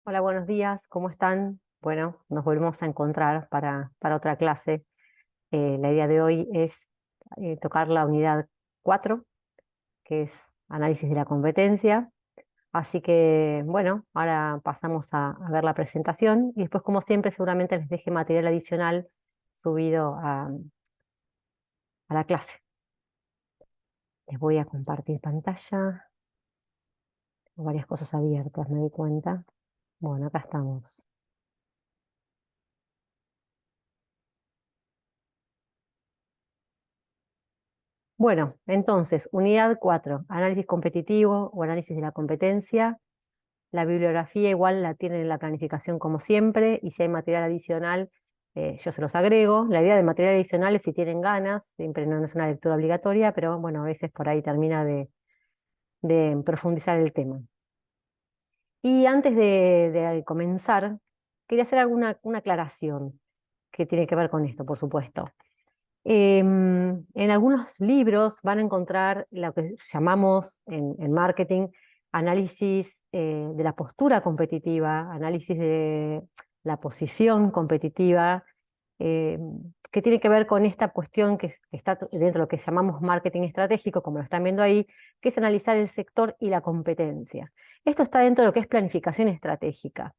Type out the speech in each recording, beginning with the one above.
Hola, buenos días, ¿cómo están? Bueno, nos volvemos a encontrar para otra clase. La idea de hoy es tocar la unidad 4, que es análisis de la competencia. Así que, bueno, ahora pasamos a ver la presentación y después, como siempre, seguramente les deje material adicional subido a la clase. Les voy a compartir pantalla. Tengo varias cosas abiertas, me di cuenta. Bueno, acá estamos. Bueno, entonces, unidad 4, análisis competitivo o análisis de la competencia. La bibliografía igual la tienen en la planificación como siempre, y si hay material adicional, yo se los agrego. La idea de material adicional es si tienen ganas, siempre no es una lectura obligatoria, pero bueno, a veces por ahí termina de profundizar el tema. Y antes de comenzar, quería hacer una aclaración que tiene que ver con esto, por supuesto. En algunos libros van a encontrar lo que llamamos en marketing análisis de la postura competitiva, análisis de la posición competitiva, eh, que tiene que ver con esta cuestión que está dentro de lo que llamamos marketing estratégico, como lo están viendo ahí, que es analizar el sector y la competencia. Esto está dentro de lo que es planificación estratégica.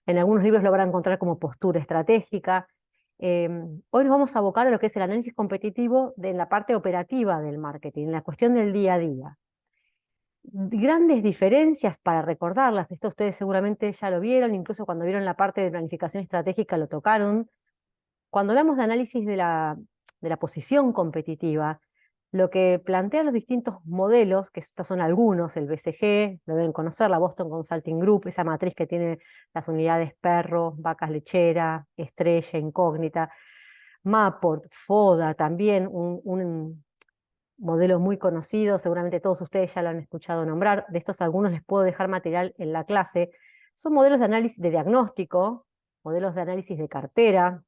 En algunos libros lo van a encontrar como postura estratégica. Hoy nos vamos a abocar a lo que es el análisis competitivo de la parte operativa del marketing, la cuestión del día a día. Grandes diferencias para recordarlas, esto ustedes seguramente ya lo vieron, incluso cuando vieron la parte de planificación estratégica lo tocaron. Cuando hablamos de análisis de la posición competitiva, lo que plantean los distintos modelos, que estos son algunos, el BCG, lo deben conocer, la Boston Consulting Group, esa matriz que tiene las unidades perro, vacas lechera, estrella, incógnita, Maport, FODA, también un modelo muy conocido, seguramente todos ustedes ya lo han escuchado nombrar, de estos algunos les puedo dejar material en la clase. Son modelos de análisis de diagnóstico, modelos de análisis de cartera.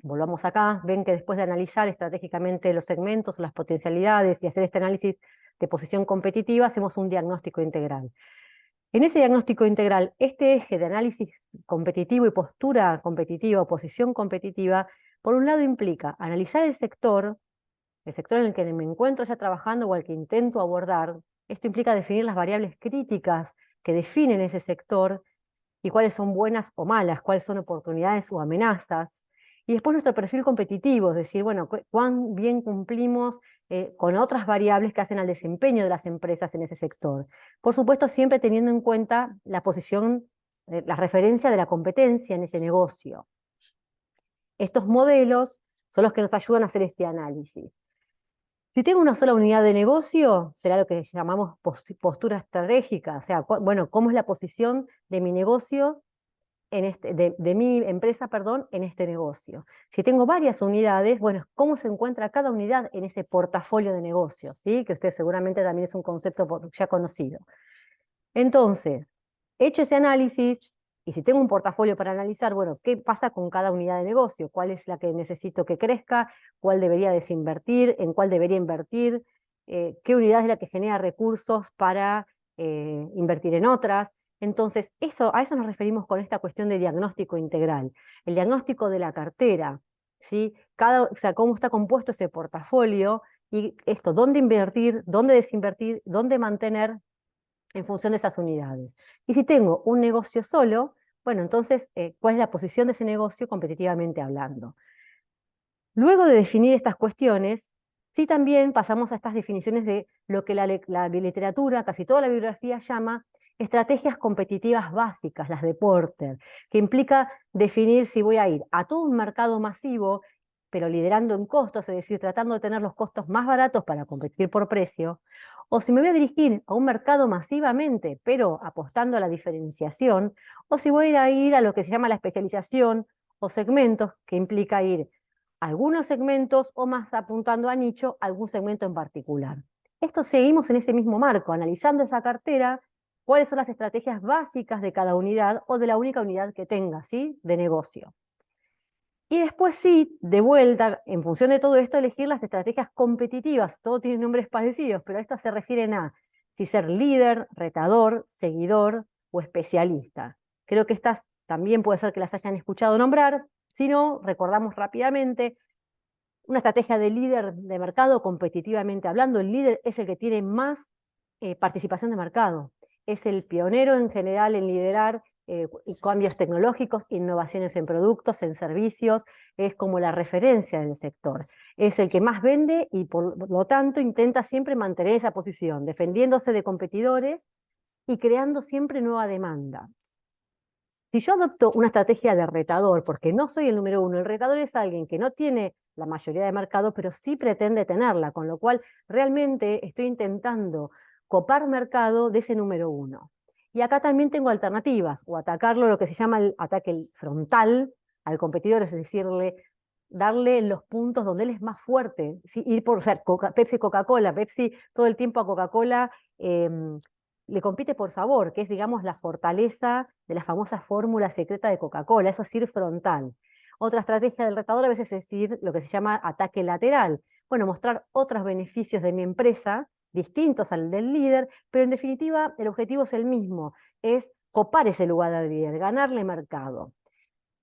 Volvamos acá, ven que después de analizar estratégicamente los segmentos o las potencialidades y hacer este análisis de posición competitiva, hacemos un diagnóstico integral. En ese diagnóstico integral, este eje de análisis competitivo y postura competitiva o posición competitiva, por un lado implica analizar el sector en el que me encuentro ya trabajando o al que intento abordar. Esto implica definir las variables críticas que definen ese sector y cuáles son buenas o malas, cuáles son oportunidades o amenazas. Y después nuestro perfil competitivo, es decir, bueno, cuán bien cumplimos con otras variables que hacen al desempeño de las empresas en ese sector. Por supuesto, siempre teniendo en cuenta la posición, la referencia de la competencia en ese negocio. Estos modelos son los que nos ayudan a hacer este análisis. Si tengo una sola unidad de negocio, será lo que llamamos postura estratégica, o sea, bueno, cómo es la posición de mi negocio de mi empresa, perdón, en este negocio. Si tengo varias unidades, bueno, ¿cómo se encuentra cada unidad en ese portafolio de negocios? ¿Sí? Que usted seguramente también es un concepto ya conocido. Entonces, hecho ese análisis, y si tengo un portafolio para analizar, bueno, ¿qué pasa con cada unidad de negocio? ¿Cuál es la que necesito que crezca? ¿Cuál debería desinvertir? ¿En cuál debería invertir? ¿Qué unidad es la que genera recursos para invertir en otras? Entonces, a eso nos referimos con esta cuestión de diagnóstico integral. El diagnóstico de la cartera, ¿sí? O sea, cómo está compuesto ese portafolio y esto, dónde invertir, dónde desinvertir, dónde mantener en función de esas unidades. Y si tengo un negocio solo, bueno, entonces, ¿cuál es la posición de ese negocio competitivamente hablando? Luego de definir estas cuestiones, sí también pasamos a estas definiciones de lo que la literatura, casi toda la bibliografía llama estrategias competitivas básicas, las de Porter, que implica definir si voy a ir a todo un mercado masivo, pero liderando en costos, es decir, tratando de tener los costos más baratos para competir por precio, o si me voy a dirigir a un mercado masivamente, pero apostando a la diferenciación, o si voy a ir a lo que se llama la especialización o segmentos, que implica ir algunos segmentos o más apuntando a nicho, algún segmento en particular. Esto seguimos en ese mismo marco, analizando esa cartera, cuáles son las estrategias básicas de cada unidad o de la única unidad que tenga, ¿sí? De negocio. Y después sí, de vuelta, en función de todo esto, elegir las estrategias competitivas. Todo tiene nombres parecidos, pero estas se refieren a si ser líder, retador, seguidor o especialista. Creo que estas también puede ser que las hayan escuchado nombrar. Si no, recordamos rápidamente una estrategia de líder de mercado, competitivamente hablando. El líder es el que tiene más participación de mercado. Es el pionero en general en liderar cambios tecnológicos, innovaciones en productos, en servicios, es como la referencia del sector. Es el que más vende y por lo tanto intenta siempre mantener esa posición, defendiéndose de competidores y creando siempre nueva demanda. Si yo adopto una estrategia de retador, porque no soy el número uno, el retador es alguien que no tiene la mayoría de mercado, pero sí pretende tenerla, con lo cual realmente estoy intentando copar mercado de ese número uno. Y acá también tengo alternativas, o atacarlo, lo que se llama el ataque frontal al competidor, es decirle, darle los puntos donde él es más fuerte, ¿sí? Ir por, o sea, Pepsi, Coca-Cola, Pepsi todo el tiempo a Coca-Cola le compite por sabor, que es, digamos, la fortaleza de la famosa fórmula secreta de Coca-Cola, eso es ir frontal. Otra estrategia del retador a veces es ir lo que se llama ataque lateral. Bueno, mostrar otros beneficios de mi empresa, distintos al del líder, pero en definitiva el objetivo es el mismo, es copar ese lugar del líder, ganarle mercado.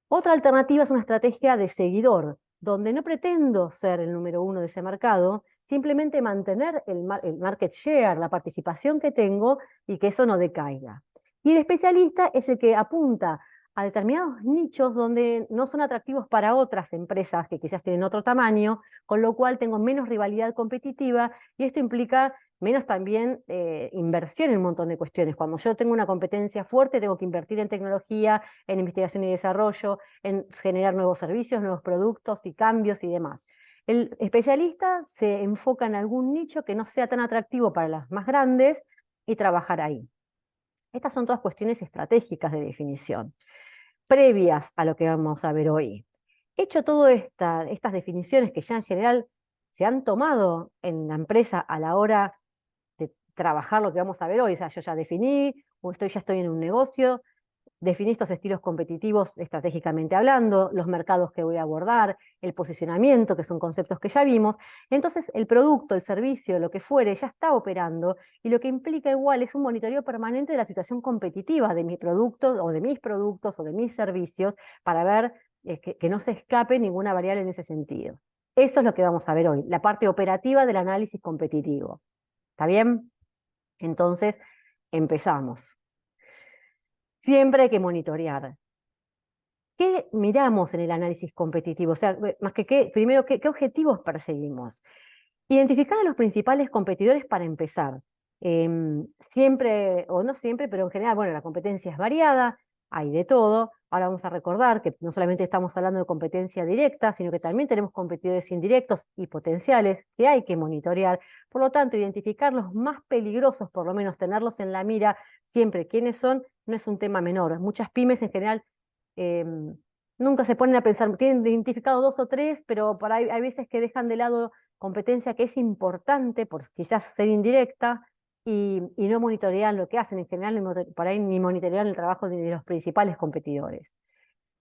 Otra alternativa es una estrategia de seguidor, donde no pretendo ser el número uno de ese mercado, simplemente mantener el market share, la participación que tengo y que eso no decaiga. Y el especialista es el que apunta a determinados nichos donde no son atractivos para otras empresas que quizás tienen otro tamaño, con lo cual tengo menos rivalidad competitiva y esto implica menos también inversión en un montón de cuestiones. Cuando yo tengo una competencia fuerte, tengo que invertir en tecnología, en investigación y desarrollo, en generar nuevos servicios, nuevos productos y cambios y demás. El especialista se enfoca en algún nicho que no sea tan atractivo para las más grandes y trabajar ahí. Estas son todas cuestiones estratégicas de definición, previas a lo que vamos a ver hoy. Hecho todas estas definiciones que ya en general se han tomado en la empresa a la hora de trabajar lo que vamos a ver hoy, o sea, yo ya definí, o ya estoy en un negocio, definí estos estilos competitivos estratégicamente hablando, los mercados que voy a abordar, el posicionamiento, que son conceptos que ya vimos. Entonces, el producto, el servicio, lo que fuere, ya está operando y lo que implica igual es un monitoreo permanente de la situación competitiva de mi producto o de mis productos o de mis servicios para ver que no se escape ninguna variable en ese sentido. Eso es lo que vamos a ver hoy, la parte operativa del análisis competitivo. ¿Está bien? Entonces, empezamos. Siempre hay que monitorear. ¿Qué miramos en el análisis competitivo? O sea, más que primero, ¿qué objetivos perseguimos? Identificar a los principales competidores para empezar. Siempre, o no siempre, pero en general, bueno, la competencia es variada, hay de todo. Ahora vamos a recordar que no solamente estamos hablando de competencia directa, sino que también tenemos competidores indirectos y potenciales que hay que monitorear. Por lo tanto, identificar los más peligrosos, por lo menos tenerlos en la mira siempre quiénes son, no es un tema menor. Muchas pymes en general nunca se ponen a pensar, tienen identificado dos o tres, pero hay veces que dejan de lado competencia que es importante por quizás ser indirecta y no monitorean lo que hacen. En general, por ahí ni monitorean el trabajo de los principales competidores.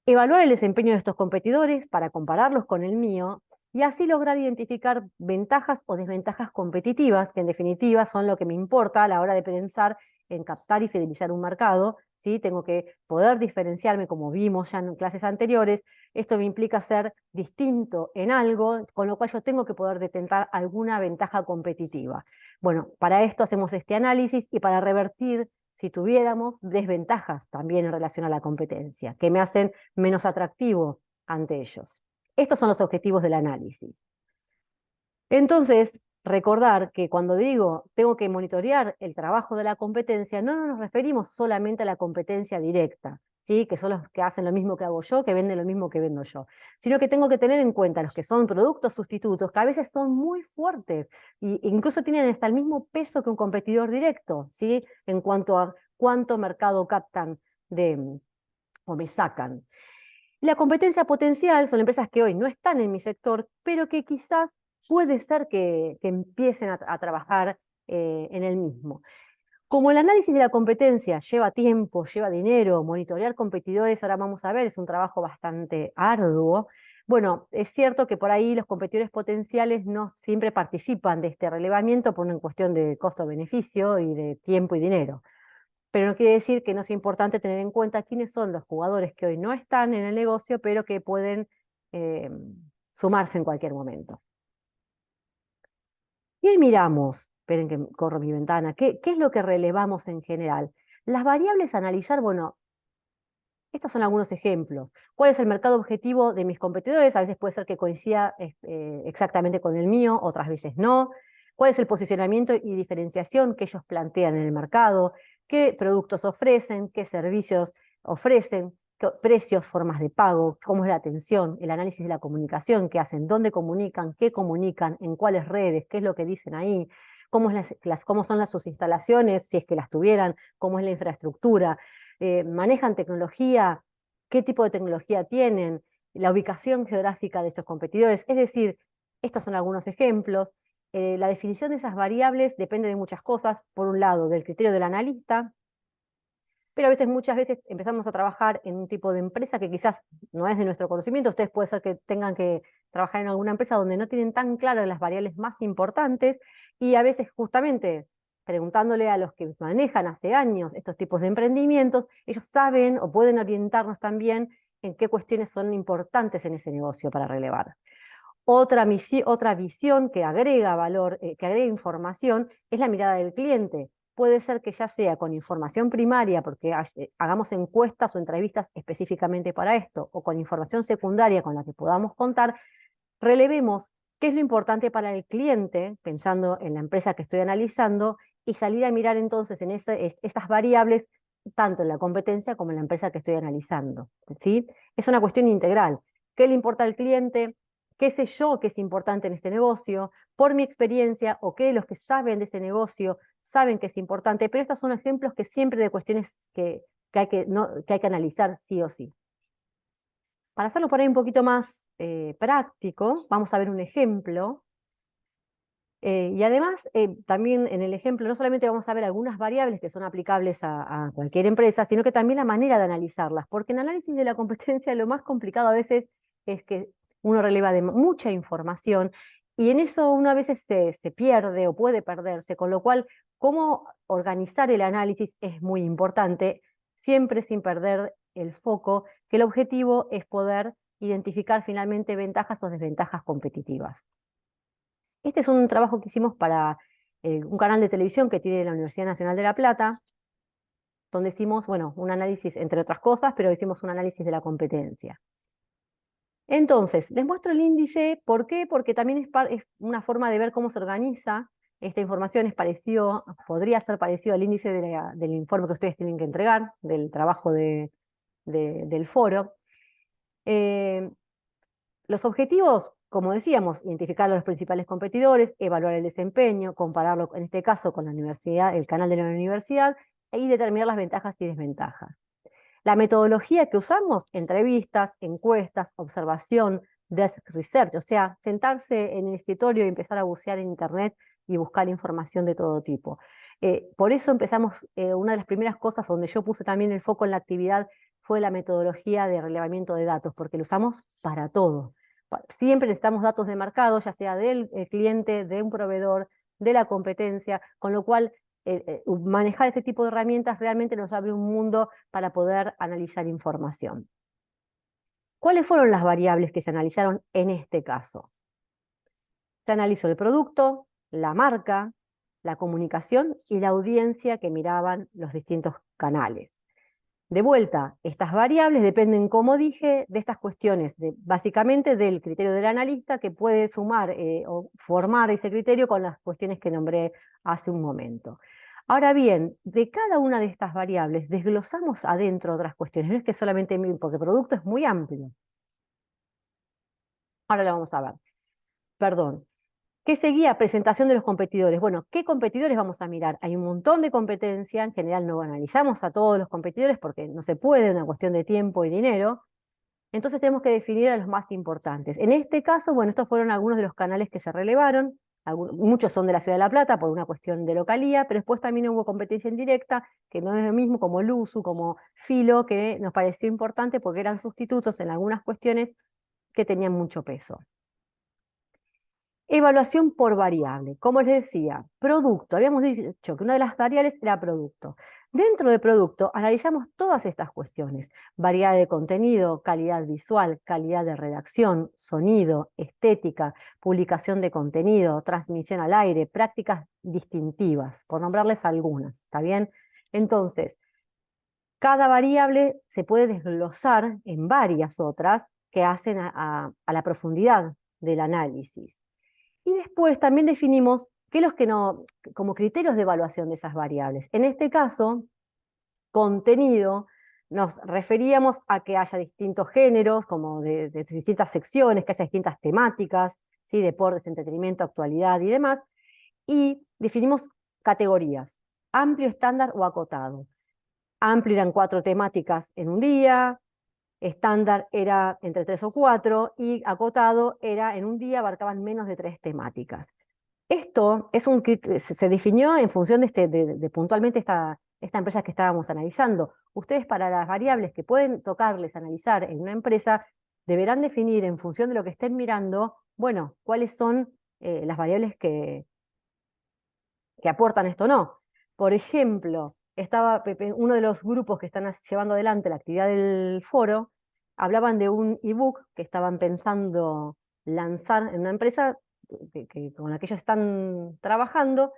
Evaluar el desempeño de estos competidores para compararlos con el mío y así lograr identificar ventajas o desventajas competitivas, que en definitiva son lo que me importa a la hora de pensar en captar y fidelizar un mercado. ¿Sí? Tengo que poder diferenciarme, como vimos ya en clases anteriores. Esto me implica ser distinto en algo, con lo cual yo tengo que poder detentar alguna ventaja competitiva. Bueno, para esto hacemos este análisis y para revertir, si tuviéramos, desventajas también en relación a la competencia, que me hacen menos atractivo ante ellos. Estos son los objetivos del análisis. Entonces, recordar que cuando digo tengo que monitorear el trabajo de la competencia, no nos referimos solamente a la competencia directa, ¿sí? Que son los que hacen lo mismo que hago yo, que venden lo mismo que vendo yo, sino que tengo que tener en cuenta los que son productos sustitutos, que a veces son muy fuertes e incluso tienen hasta el mismo peso que un competidor directo, ¿sí? En cuanto a cuánto mercado captan o me sacan. La competencia potencial son empresas que hoy no están en mi sector, pero que quizás puede ser que empiecen a trabajar en el mismo. Como el análisis de la competencia lleva tiempo, lleva dinero, monitorear competidores, ahora vamos a ver, es un trabajo bastante arduo. Bueno, es cierto que por ahí los competidores potenciales no siempre participan de este relevamiento por una cuestión de costo-beneficio y de tiempo y dinero. pero no quiere decir que no sea importante tener en cuenta quiénes son los jugadores que hoy no están en el negocio, pero que pueden eh, sumarse en cualquier momento. Y ahí miramos, esperen que corro mi ventana, ¿qué es lo que relevamos en general? Las variables a analizar, bueno, estos son algunos ejemplos. ¿Cuál es el mercado objetivo de mis competidores? A veces puede ser que coincida exactamente con el mío, otras veces no. ¿Cuál es el posicionamiento y diferenciación que ellos plantean en el mercado? ¿Qué productos ofrecen? ¿Qué servicios ofrecen? ¿Qué precios, formas de pago? ¿Cómo es la atención? El análisis de la comunicación que hacen, dónde comunican, qué comunican, en cuáles redes, qué es lo que dicen ahí, cómo, cómo son sus instalaciones, si es que las tuvieran, cómo es la infraestructura, manejan tecnología, qué tipo de tecnología tienen, la ubicación geográfica de estos competidores. Es decir, estos son algunos ejemplos. La definición de esas variables depende de muchas cosas. Por un lado, del criterio del analista, pero a veces, muchas veces empezamos a trabajar en un tipo de empresa que quizás no es de nuestro conocimiento. Ustedes puede ser que tengan que trabajar en alguna empresa donde no tienen tan claras las variables más importantes y a veces justamente preguntándole a los que manejan hace años estos tipos de emprendimientos, ellos saben o pueden orientarnos también en qué cuestiones son importantes en ese negocio para relevar. Otra visión que agrega valor, que agrega información, es la mirada del cliente. Puede ser que ya sea con información primaria, porque hagamos encuestas o entrevistas específicamente para esto, o con información secundaria con la que podamos contar, relevemos qué es lo importante para el cliente, pensando en la empresa que estoy analizando, y salir a mirar entonces en esas variables, tanto en la competencia como en la empresa que estoy analizando. ¿Sí? Es una cuestión integral. ¿Qué le importa al cliente? ¿Qué sé yo que es importante en este negocio? Por mi experiencia, o qué los que saben de ese negocio saben que es importante, pero estos son ejemplos que siempre de cuestiones que hay que analizar sí o sí. Para hacerlo por ahí un poquito más práctico, vamos a ver un ejemplo. Y además, también en el ejemplo, no solamente vamos a ver algunas variables que son aplicables a cualquier empresa, sino que también la manera de analizarlas, porque en análisis de la competencia lo más complicado a veces es que uno releva de mucha información y en eso uno a veces se pierde o puede perderse, con lo cual cómo organizar el análisis es muy importante, siempre sin perder el foco, que el objetivo es poder identificar finalmente ventajas o desventajas competitivas. Este es un trabajo que hicimos para un canal de televisión que tiene la Universidad Nacional de La Plata, donde hicimos, bueno, un análisis, entre otras cosas, pero hicimos un análisis de la competencia. Entonces, les muestro el índice, ¿por qué? Porque también es una forma de ver cómo se organiza esta información, podría ser parecido al índice del informe que ustedes tienen que entregar, del trabajo del foro. Eh, Los objetivos, como decíamos, identificar a los principales competidores, evaluar el desempeño, compararlo en este caso con la universidad, el canal de la universidad, y determinar las ventajas y desventajas. La metodología que usamos, entrevistas, encuestas, observación, desk research, o sea, sentarse en el escritorio y empezar a bucear en internet y buscar información de todo tipo. Por eso empezamos, una de las primeras cosas donde yo puse también el foco en la actividad fue la metodología de relevamiento de datos, porque lo usamos para todo. Siempre necesitamos datos de mercado, ya sea del cliente, de un proveedor, de la competencia, con lo cual manejar ese tipo de herramientas realmente nos abre un mundo para poder analizar información. ¿Cuáles fueron las variables que se analizaron en este caso? Se analizó el producto, la marca, la comunicación y la audiencia que miraban los distintos canales. De vuelta, estas variables dependen, como dije, de estas cuestiones, básicamente del criterio del analista que puede sumar o formar ese criterio con las cuestiones que nombré hace un momento. Ahora bien, de cada una de estas variables desglosamos adentro otras cuestiones, no es que solamente porque el producto es muy amplio. Ahora lo vamos a ver. Perdón. ¿Qué seguía? Presentación de los competidores. Bueno, ¿qué competidores vamos a mirar? Hay un montón de competencia, en general no analizamos a todos los competidores porque no se puede, una cuestión de tiempo y dinero. Entonces tenemos que definir a los más importantes. En este caso, bueno, estos fueron algunos de los canales que se relevaron. Muchos son de la Ciudad de La Plata por una cuestión de localía, pero después también hubo competencia indirecta, que no es lo mismo, como Luzu, como Filo, que nos pareció importante porque eran sustitutos en algunas cuestiones que tenían mucho peso. Evaluación por variable. Como les decía, producto. Habíamos dicho que una de las variables era producto. Dentro de producto analizamos todas estas cuestiones: variedad de contenido, calidad visual, calidad de redacción, sonido, estética, publicación de contenido, transmisión al aire, prácticas distintivas, por nombrarles algunas, ¿está bien? Entonces, cada variable se puede desglosar en varias otras que hacen a la profundidad del análisis. Y después también definimos qué es los que no, como criterios de evaluación de esas variables. En este caso, contenido, nos referíamos a que haya distintos géneros, como de distintas secciones, que haya distintas temáticas, ¿sí? Deportes, entretenimiento, actualidad y demás, y definimos categorías: amplio, estándar o acotado. Amplio eran 4 temáticas en un día, estándar era entre 3 o 4, y acotado era en un día abarcaban menos de 3 temáticas. Esto es se definió en función de puntualmente esta empresa que estábamos analizando. Ustedes, para las variables que pueden tocarles analizar en una empresa, deberán definir en función de lo que estén mirando, bueno, cuáles son las variables que aportan esto o no. Por ejemplo, uno de los grupos que están llevando adelante la actividad del foro, hablaban de un ebook que estaban pensando lanzar en una empresa con la que ellos están trabajando,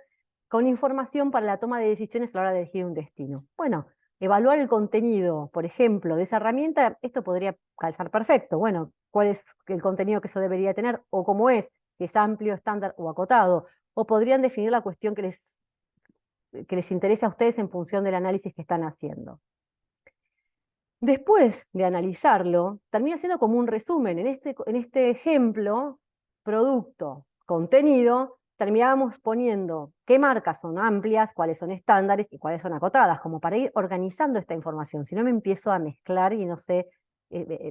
con información para la toma de decisiones a la hora de elegir un destino. Bueno, evaluar el contenido, por ejemplo, de esa herramienta, esto podría calzar perfecto. Bueno, ¿cuál es el contenido que eso debería tener? O cómo es, si es amplio, estándar o acotado. O podrían definir la cuestión que les interese a ustedes en función del análisis que están haciendo. Después de analizarlo, termina siendo como un resumen. En este ejemplo, producto, contenido, terminábamos poniendo qué marcas son amplias, cuáles son estándares y cuáles son acotadas, como para ir organizando esta información. Si no, me empiezo a mezclar y no sé,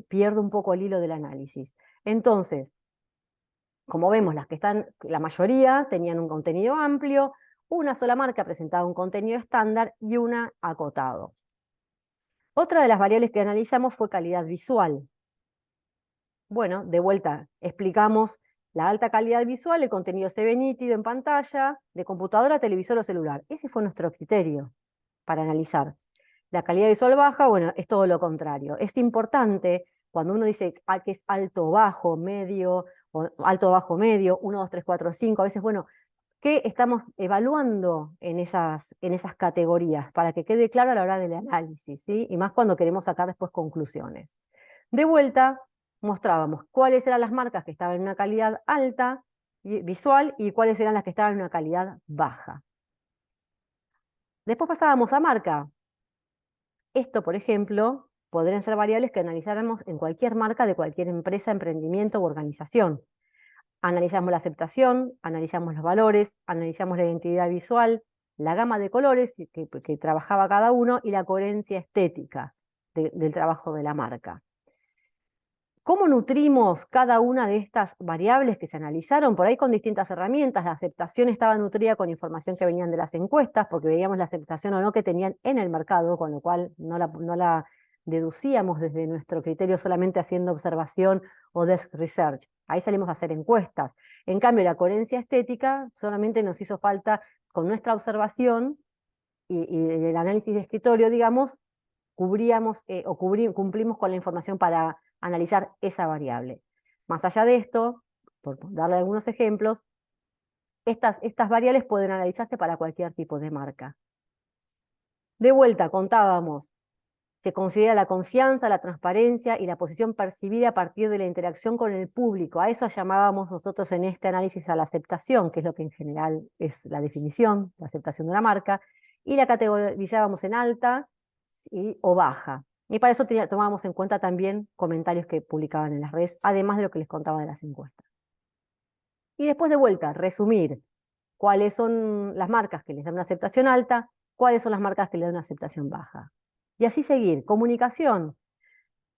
pierdo un poco el hilo del análisis. Entonces, como vemos, la mayoría tenían un contenido amplio, una sola marca presentaba un contenido estándar y una acotado. Otra de las variables que analizamos fue calidad visual. Bueno, de vuelta, explicamos la alta calidad visual: el contenido se ve nítido en pantalla, de computadora, televisor o celular. Ese fue nuestro criterio para analizar. La calidad visual baja, bueno, es todo lo contrario. Es importante cuando uno dice que es alto, bajo, medio, o alto, bajo, medio, 1, 2, 3, 4, 5, a veces, bueno, ¿qué estamos evaluando en esas categorías? Para que quede claro a la hora del análisis, ¿sí? Y más cuando queremos sacar después conclusiones. De vuelta, mostrábamos cuáles eran las marcas que estaban en una calidad alta visual y cuáles eran las que estaban en una calidad baja. Después pasábamos a marca. Esto, por ejemplo, podrían ser variables que analizáramos en cualquier marca de cualquier empresa, emprendimiento u organización. Analizamos la aceptación, analizamos los valores, analizamos la identidad visual, la gama de colores que trabajaba cada uno y la coherencia estética del trabajo de la marca. ¿Cómo nutrimos cada una de estas variables que se analizaron? Por ahí con distintas herramientas. La aceptación estaba nutrida con información que venían de las encuestas, porque veíamos la aceptación o no que tenían en el mercado, con lo cual no la deducíamos desde nuestro criterio solamente haciendo observación o desk research. Ahí salimos a hacer encuestas. En cambio, la coherencia estética solamente nos hizo falta con nuestra observación y el análisis de escritorio, digamos, cumplimos con la información para analizar esa variable. Más allá de esto, por darle algunos ejemplos, estas variables pueden analizarse para cualquier tipo de marca. De vuelta, contábamos, se considera la confianza, la transparencia y la posición percibida a partir de la interacción con el público. A eso llamábamos nosotros en este análisis a la aceptación, que es lo que en general es la definición, la aceptación de la marca, y la categorizábamos en alta o baja. Y para eso tomábamos en cuenta también comentarios que publicaban en las redes, además de lo que les contaba de las encuestas. Y después, de vuelta, resumir cuáles son las marcas que les dan una aceptación alta, cuáles son las marcas que les dan una aceptación baja. Y así seguir. Comunicación.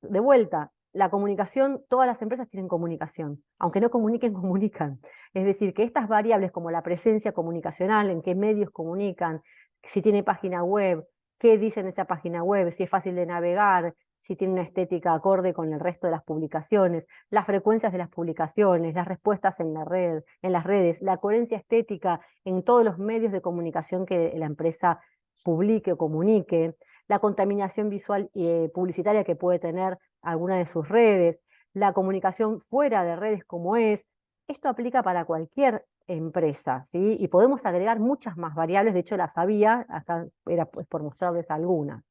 De vuelta, la comunicación, todas las empresas tienen comunicación. Aunque no comuniquen, comunican. Es decir, que estas variables como la presencia comunicacional, en qué medios comunican, si tiene página web, qué dicen en esa página web, si es fácil de navegar, si tiene una estética acorde con el resto de las publicaciones, las frecuencias de las publicaciones, las respuestas en la red, en las redes, la coherencia estética en todos los medios de comunicación que la empresa publique o comunique, la contaminación visual y publicitaria que puede tener alguna de sus redes, la comunicación fuera de redes como es. Esto aplica para cualquier empresa, ¿sí? Y podemos agregar muchas más variables, de hecho las había, acá era pues por mostrarles algunas.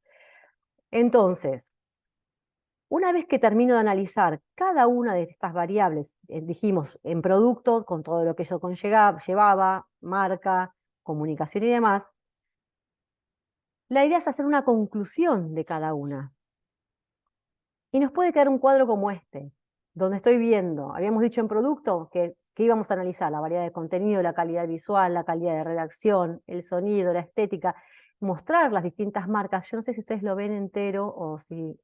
Entonces, una vez que termino de analizar cada una de estas variables, dijimos en producto, con todo lo que eso llevaba, marca, comunicación y demás, la idea es hacer una conclusión de cada una. Y nos puede quedar un cuadro como este, donde estoy viendo, habíamos dicho en producto que íbamos a analizar la variedad de contenido, la calidad visual, la calidad de redacción, el sonido, la estética, mostrar las distintas marcas. Yo no sé si ustedes lo ven entero o si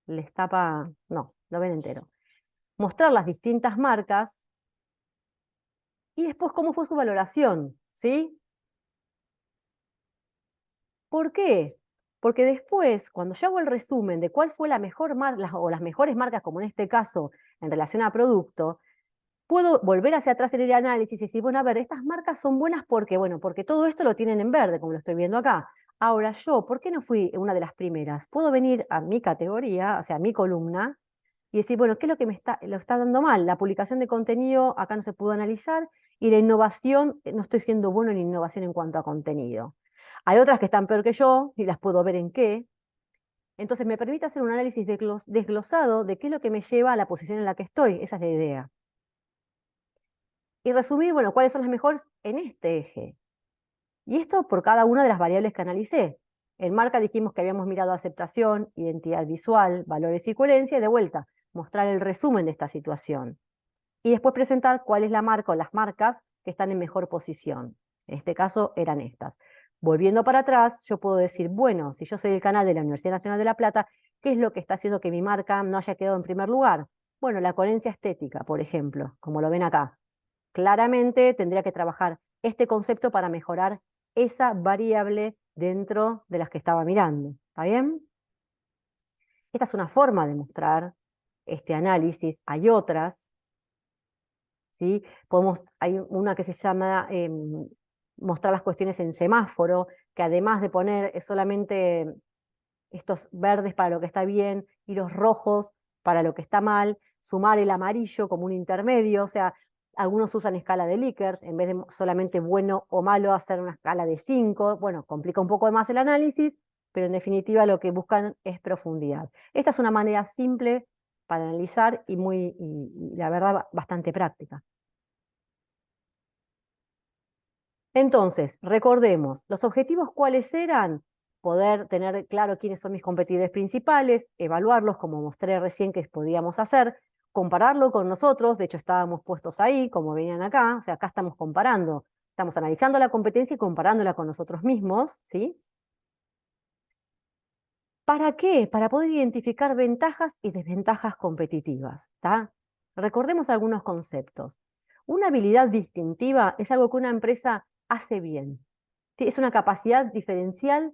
les tapa, no, lo ven entero. Mostrar las distintas marcas y después cómo fue su valoración, ¿sí? ¿Por qué? Porque después, cuando yo hago el resumen de cuál fue la mejor marca o las mejores marcas, como en este caso, en relación a producto, puedo volver hacia atrás en el análisis y decir, bueno, a ver, estas marcas son buenas porque, bueno, porque todo esto lo tienen en verde, como lo estoy viendo acá. Ahora yo, ¿por qué no fui una de las primeras? Puedo venir a mi categoría, o sea, a mi columna, y decir, bueno, ¿qué es lo que lo está dando mal? La publicación de contenido acá no se pudo analizar y la innovación, no estoy siendo bueno en innovación en cuanto a contenido. Hay otras que están peor que yo y las puedo ver en qué. Entonces me permite hacer un análisis desglosado de qué es lo que me lleva a la posición en la que estoy. Esa es la idea. Y resumir, bueno, cuáles son las mejores en este eje. Y esto por cada una de las variables que analicé. En marca dijimos que habíamos mirado aceptación, identidad visual, valores y coherencia, y de vuelta, mostrar el resumen de esta situación. Y después presentar cuál es la marca o las marcas que están en mejor posición. En este caso eran estas. Volviendo para atrás, yo puedo decir, bueno, si yo soy el canal de la Universidad Nacional de La Plata, ¿qué es lo que está haciendo que mi marca no haya quedado en primer lugar? Bueno, la coherencia estética, por ejemplo, como lo ven acá. Claramente tendría que trabajar este concepto para mejorar esa variable dentro de las que estaba mirando. ¿Está bien? Esta es una forma de mostrar este análisis. Hay otras, ¿sí? Hay una que se llama mostrar las cuestiones en semáforo, que además de poner solamente estos verdes para lo que está bien y los rojos para lo que está mal, sumar el amarillo como un intermedio, o sea, algunos usan escala de Likert, en vez de solamente bueno o malo hacer una escala de 5, bueno, complica un poco más el análisis, pero en definitiva lo que buscan es profundidad. Esta es una manera simple para analizar y la verdad bastante práctica. Entonces, recordemos, los objetivos cuáles eran: poder tener claro quiénes son mis competidores principales, evaluarlos como mostré recién que podíamos hacer, compararlo con nosotros, de hecho estábamos puestos ahí, como venían acá, o sea, acá estamos comparando, estamos analizando la competencia y comparándola con nosotros mismos, ¿sí? ¿Para qué? Para poder identificar ventajas y desventajas competitivas, ¿está? Recordemos algunos conceptos. Una habilidad distintiva es algo que una empresa hace bien. Es una capacidad diferencial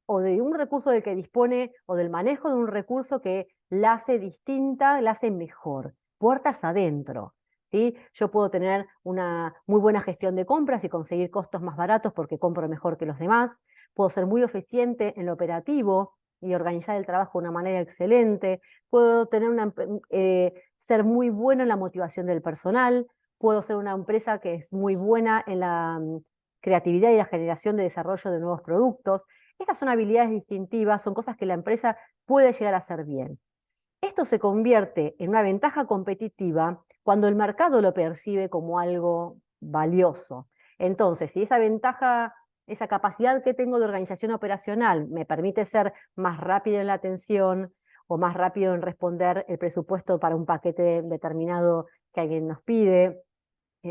o de un recurso del que dispone o del manejo de un recurso que la hace distinta, la hace mejor, puertas adentro. ¿Sí? Yo puedo tener una muy buena gestión de compras y conseguir costos más baratos porque compro mejor que los demás. Puedo ser muy eficiente en lo operativo y organizar el trabajo de una manera excelente. Puedo tener ser muy bueno en la motivación del personal. Puedo ser una empresa que es muy buena en la creatividad y la generación de desarrollo de nuevos productos. Estas son habilidades distintivas, son cosas que la empresa puede llegar a hacer bien. Esto se convierte en una ventaja competitiva cuando el mercado lo percibe como algo valioso. Entonces, si esa ventaja, esa capacidad que tengo de organización operacional me permite ser más rápido en la atención o más rápido en responder el presupuesto para un paquete determinado que alguien nos pide,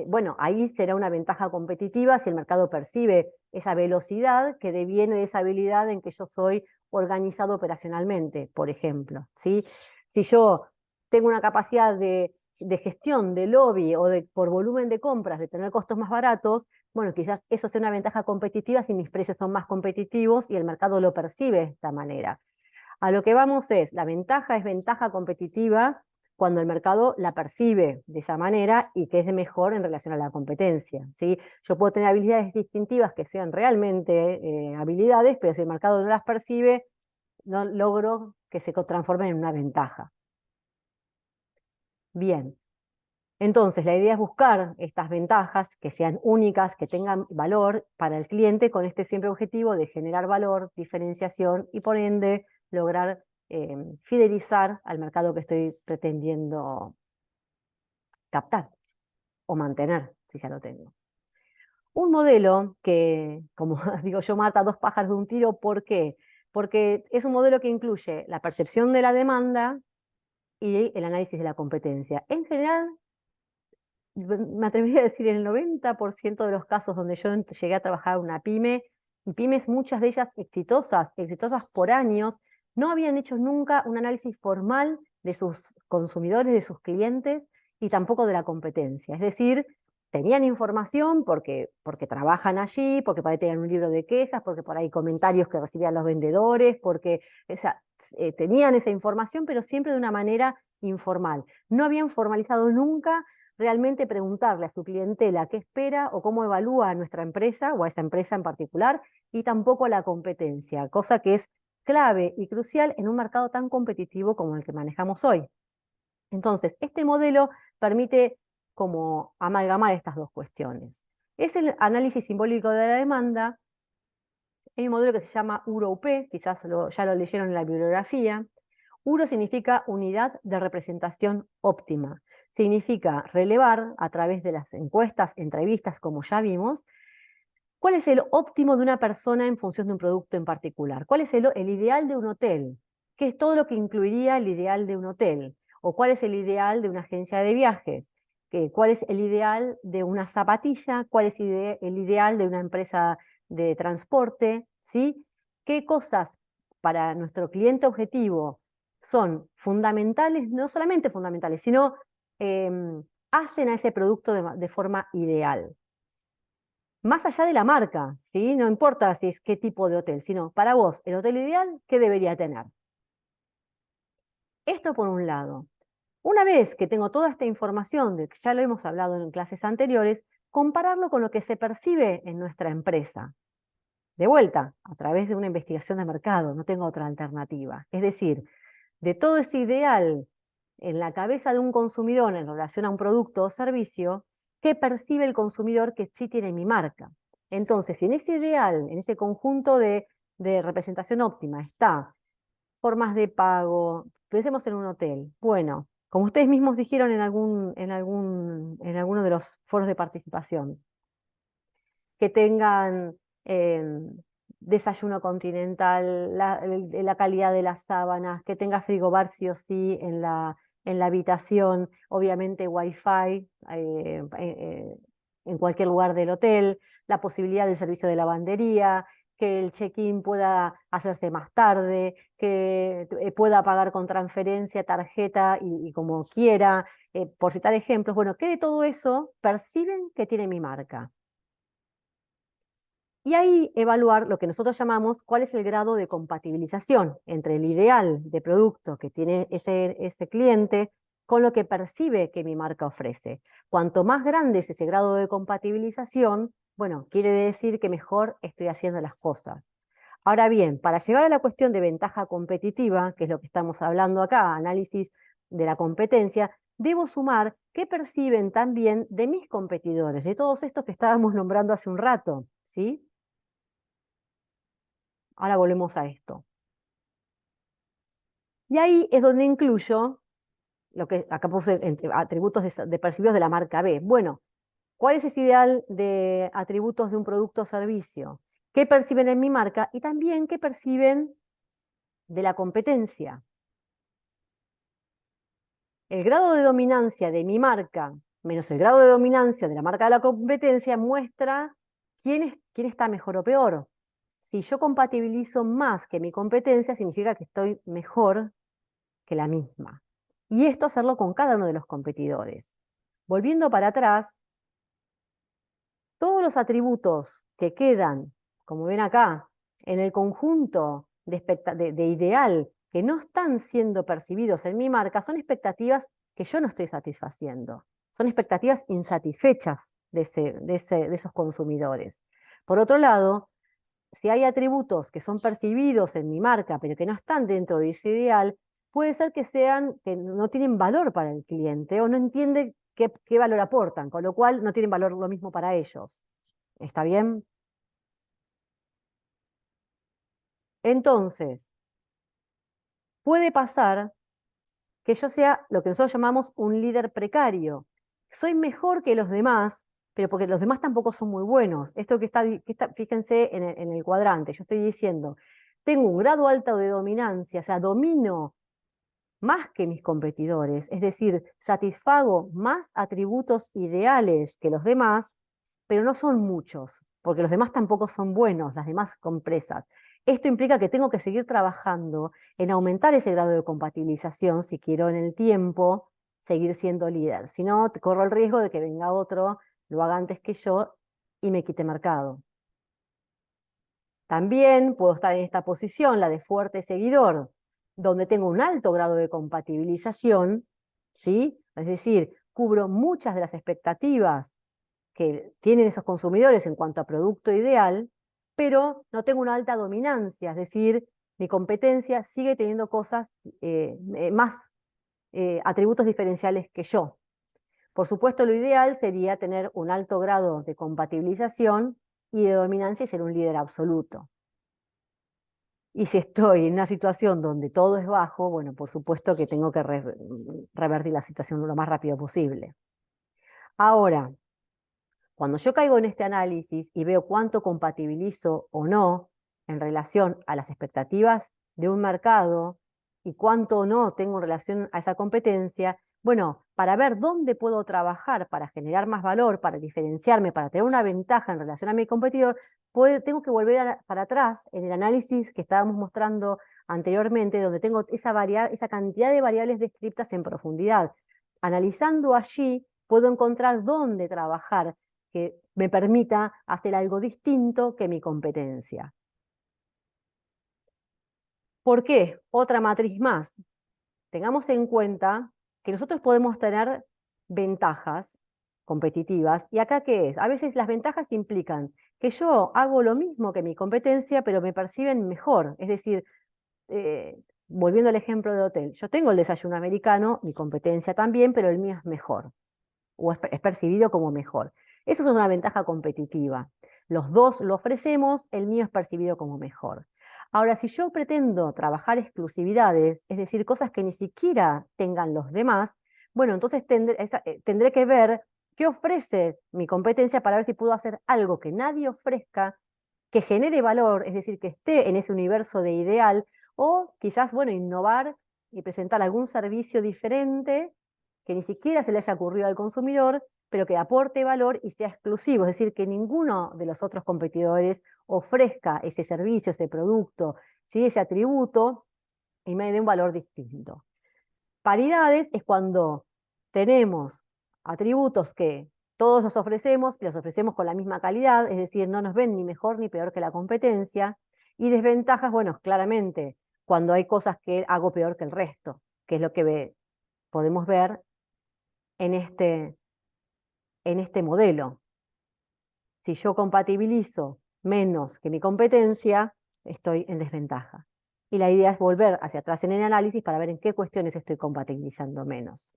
bueno, ahí será una ventaja competitiva si el mercado percibe esa velocidad que deviene de esa habilidad en que yo soy organizado operacionalmente, por ejemplo, ¿sí? Si yo tengo una capacidad de gestión de lobby o por volumen de compras, de tener costos más baratos, bueno, quizás eso sea una ventaja competitiva si mis precios son más competitivos y el mercado lo percibe de esta manera. A lo que vamos es, la ventaja es ventaja competitiva cuando el mercado la percibe de esa manera y que es de mejor en relación a la competencia, ¿sí? Yo puedo tener habilidades distintivas que sean realmente habilidades, pero si el mercado no las percibe, no logro que se transformen en una ventaja. Bien, entonces la idea es buscar estas ventajas que sean únicas, que tengan valor para el cliente con este siempre objetivo de generar valor, diferenciación y por ende lograr fidelizar al mercado que estoy pretendiendo captar o mantener, si ya lo tengo. Un modelo que, como digo yo, mata dos pájaros de un tiro, ¿por qué? Porque es un modelo que incluye la percepción de la demanda y el análisis de la competencia. En general, me atrevería a decir en el 90% de los casos donde yo llegué a trabajar una pyme, y pymes, muchas de ellas exitosas, exitosas por años, no habían hecho nunca un análisis formal de sus consumidores, de sus clientes y tampoco de la competencia. Es decir, tenían información porque trabajan allí, porque por ahí tenían un libro de quejas, porque por ahí comentarios que recibían los vendedores, porque tenían esa información, pero siempre de una manera informal. No habían formalizado nunca realmente preguntarle a su clientela qué espera o cómo evalúa a nuestra empresa o a esa empresa en particular, y tampoco a la competencia, cosa que es clave y crucial en un mercado tan competitivo como el que manejamos hoy. Entonces, este modelo permite como amalgamar estas dos cuestiones. Es el análisis simbólico de la demanda. Hay un modelo que se llama URO-UP, quizás ya lo leyeron en la bibliografía. URO significa unidad de representación óptima. Significa relevar a través de las encuestas, entrevistas, como ya vimos, cuál es el óptimo de una persona en función de un producto en particular. ¿Cuál es el ideal de un hotel? ¿Qué es todo lo que incluiría el ideal de un hotel? ¿O cuál es el ideal de una agencia de viajes? ¿Cuál es el ideal de una zapatilla? ¿Cuál es el ideal de una empresa de transporte? ¿Sí? ¿Qué cosas para nuestro cliente objetivo son fundamentales, no solamente fundamentales, sino hacen a ese producto de forma ideal? Más allá de la marca, ¿sí? No importa si es qué tipo de hotel, sino para vos, el hotel ideal, ¿qué debería tener? Esto por un lado. Una vez que tengo toda esta información, de que ya lo hemos hablado en clases anteriores, compararlo con lo que se percibe en nuestra empresa. De vuelta, a través de una investigación de mercado, no tengo otra alternativa. Es decir, de todo ese ideal en la cabeza de un consumidor en relación a un producto o servicio, ¿qué percibe el consumidor que sí tiene mi marca? Entonces, si en ese ideal, en ese conjunto de representación óptima está formas de pago, pensemos en un hotel. Bueno, como ustedes mismos dijeron en alguno de los foros de participación, que tengan desayuno continental, la calidad de las sábanas, que tenga frigobar sí o sí en la habitación, obviamente wifi en cualquier lugar del hotel, la posibilidad del servicio de lavandería, que el check-in pueda hacerse más tarde, que pueda pagar con transferencia, tarjeta y como quiera, por citar ejemplos. Bueno, que de todo eso perciben que tiene mi marca. Y ahí evaluar lo que nosotros llamamos cuál es el grado de compatibilización entre el ideal de producto que tiene ese cliente con lo que percibe que mi marca ofrece. Cuanto más grande es ese grado de compatibilización, bueno, quiere decir que mejor estoy haciendo las cosas. Ahora bien, para llegar a la cuestión de ventaja competitiva, que es lo que estamos hablando acá, análisis de la competencia, debo sumar qué perciben también de mis competidores, de todos estos que estábamos nombrando hace un rato, ¿sí? Ahora volvemos a esto. Y ahí es donde incluyo lo que acá puse atributos de percibidos de la marca B. Bueno, ¿cuál es ese ideal de atributos de un producto o servicio? ¿Qué perciben en mi marca? Y también qué perciben de la competencia. El grado de dominancia de mi marca menos el grado de dominancia de la marca de la competencia muestra quién está mejor o peor. Si yo compatibilizo más que mi competencia, significa que estoy mejor que la misma. Y esto hacerlo con cada uno de los competidores. Volviendo para atrás, todos los atributos que quedan, como ven acá, en el conjunto de ideal que no están siendo percibidos en mi marca, son expectativas que yo no estoy satisfaciendo. Son expectativas insatisfechas de esos consumidores. Por otro lado, si hay atributos que son percibidos en mi marca, pero que no están dentro de ese ideal, puede ser que no tienen valor para el cliente o no entiende qué valor aportan, con lo cual no tienen valor lo mismo para ellos. ¿Está bien? Entonces, puede pasar que yo sea lo que nosotros llamamos un líder precario. Soy mejor que los demás, pero porque los demás tampoco son muy buenos. Esto fíjense en el cuadrante, yo estoy diciendo, tengo un grado alto de dominancia, o sea, domino más que mis competidores, es decir, satisfago más atributos ideales que los demás, pero no son muchos, porque los demás tampoco son buenos, las demás empresas. Esto implica que tengo que seguir trabajando en aumentar ese grado de compatibilización si quiero en el tiempo seguir siendo líder. Si no, corro el riesgo de que venga otro, lo haga antes que yo y me quite mercado. También puedo estar en esta posición, la de fuerte seguidor, donde tengo un alto grado de compatibilización, ¿sí? Es decir, cubro muchas de las expectativas que tienen esos consumidores en cuanto a producto ideal, pero no tengo una alta dominancia, es decir, mi competencia sigue teniendo cosas más atributos diferenciales que yo. Por supuesto, lo ideal sería tener un alto grado de compatibilización y de dominancia y ser un líder absoluto. Y si estoy en una situación donde todo es bajo, bueno, por supuesto que tengo que revertir la situación lo más rápido posible. Ahora, cuando yo caigo en este análisis y veo cuánto compatibilizo o no en relación a las expectativas de un mercado y cuánto o no tengo en relación a esa competencia, bueno, para ver dónde puedo trabajar para generar más valor, para diferenciarme, para tener una ventaja en relación a mi competidor, tengo que volver para atrás en el análisis que estábamos mostrando anteriormente, donde tengo esa cantidad de variables descritas en profundidad. Analizando allí, puedo encontrar dónde trabajar que me permita hacer algo distinto que mi competencia. ¿Por qué? Otra matriz más. Tengamos en cuenta que nosotros podemos tener ventajas competitivas. ¿Y acá qué es? A veces las ventajas implican que yo hago lo mismo que mi competencia, pero me perciben mejor. Es decir, volviendo al ejemplo de hotel, yo tengo el desayuno americano, mi competencia también, pero el mío es mejor o es percibido como mejor. Eso es una ventaja competitiva. Los dos lo ofrecemos, el mío es percibido como mejor. Ahora, si yo pretendo trabajar exclusividades, es decir, cosas que ni siquiera tengan los demás, bueno, entonces tendré que ver qué ofrece mi competencia para ver si puedo hacer algo que nadie ofrezca, que genere valor, es decir, que esté en ese universo de ideal, o quizás, bueno, innovar y presentar algún servicio diferente que ni siquiera se le haya ocurrido al consumidor, pero que aporte valor y sea exclusivo, es decir, que ninguno de los otros competidores ofrezca ese servicio, ese producto, ¿sí? Ese atributo y me dé un valor distinto. Paridades es cuando tenemos atributos que todos los ofrecemos y los ofrecemos con la misma calidad, es decir, no nos ven ni mejor ni peor que la competencia. Y desventajas, bueno, claramente, cuando hay cosas que hago peor que el resto, que es lo que podemos ver en este modelo. Si yo compatibilizo menos que mi competencia, estoy en desventaja. Y la idea es volver hacia atrás en el análisis para ver en qué cuestiones estoy compatibilizando menos.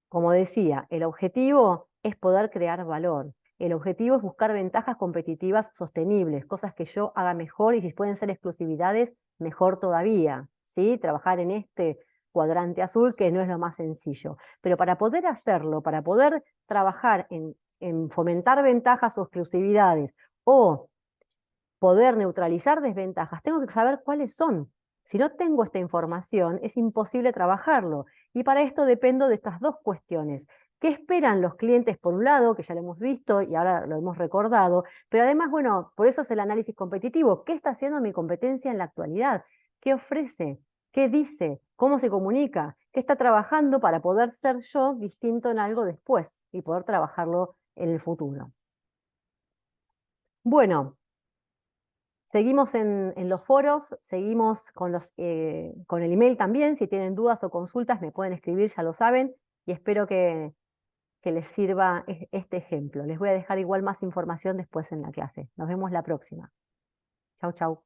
Como decía, el objetivo es poder crear valor. El objetivo es buscar ventajas competitivas sostenibles, cosas que yo haga mejor y si pueden ser exclusividades, mejor todavía. ¿Sí? Trabajar en este cuadrante azul que no es lo más sencillo. Pero para poder hacerlo, para poder trabajar en fomentar ventajas o exclusividades o poder neutralizar desventajas, tengo que saber cuáles son. Si no tengo esta información, es imposible trabajarlo. Y para esto dependo de estas dos cuestiones. ¿Qué esperan los clientes por un lado, que ya lo hemos visto y ahora lo hemos recordado? Pero además, bueno, por eso es el análisis competitivo. ¿Qué está haciendo mi competencia en la actualidad? ¿Qué ofrece? ¿Qué dice? ¿Cómo se comunica? ¿Qué está trabajando para poder ser yo distinto en algo después y poder trabajarlo en el futuro? Bueno, Seguimos en los foros, seguimos con el email también. Si tienen dudas o consultas me pueden escribir, ya lo saben, y espero que les sirva este ejemplo. Les voy a dejar igual más información después en la clase. Nos vemos la próxima. Chau, chau.